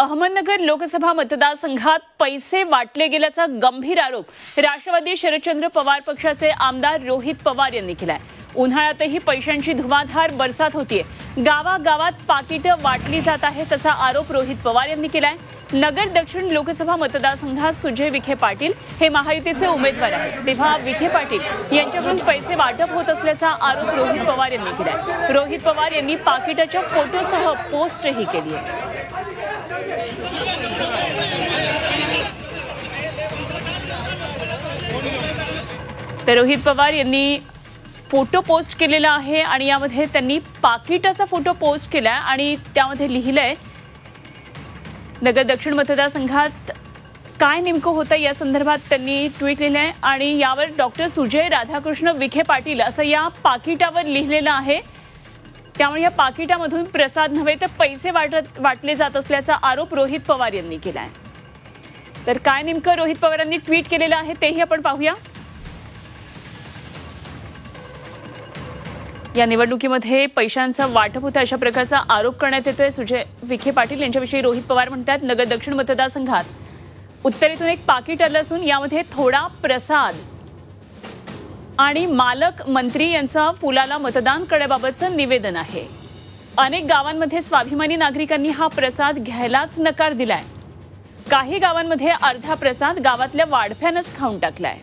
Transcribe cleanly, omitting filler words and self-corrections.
अहमदनगर लोकसभा मतदारसंघात पैसे वाटले गेल्याचा गंभीर आरोप राष्ट्रवादी शरदचंद्र पवार पक्षाचे आमदार रोहित पवार यांनी केलाय। उन्हाळ्यातही पैशांची धुवाधार बरसात होतीये। गावागावात पाकिटं वाटली जात आहे तसा आरोप रोहित पवार यांनी केलाय। नगर दक्षिण लोकसभा मतदारसंघात सुजय विखे पाटील हे महायुतीचे उमेदवार आहेत, तेव्हा विखे पाटील यांच्याकडून पैसे वाटप होत असल्याचा आरोप रोहित पवार यांनी केलाय। रोहित पवार यांनी पाकिटाच्या फोटोसह पोस्टही केली आहे। तर रोहित पवार यांनी फोटो पोस्ट केलेला आहे आणि यामध्ये त्यांनी पाकिटाचा फोटो पोस्ट केलाय आणि त्यामध्ये लिहिलंय नगर दक्षिण मतदारसंघात काय नेमकं होतं या संदर्भात त्यांनी ट्विट लिहिलंय आणि यावर डॉक्टर सुजय राधाकृष्ण विखे पाटील असं या पाकिटावर लिहिलेलं आहे। त्यामुळे या पाकिटामधून प्रसाद नव्हे तर पैसे वाटले जात असल्याचा आरोप रोहित पवार यांनी केलाय। तर काय नेमकं रोहित पवारांनी ट्विट केलेलं आहे तेही आपण पाहूया। या निवडणुकीमध्ये पैशांचं वाटप होतं अशा प्रकारचा आरोप करण्यात येतोय सुजय विखे पाटील यांच्याविषयी। रोहित पवार म्हणतात, नगर दक्षिण मतदारसंघात उत्तरेतून एक पाकिट आलं असून यामध्ये थोडा प्रसाद आणि मालक मंत्री यांचा फुलाला मतदान करण्याबाबतचं निवेदन आहे। अनेक गावांमध्ये स्वाभिमानी नागरिकांनी हा प्रसाद घ्यायलाच नकार दिलाय। काही गावांमध्ये अर्धा प्रसाद गावातल्या वाढप्यानंच खाऊन टाकलाय।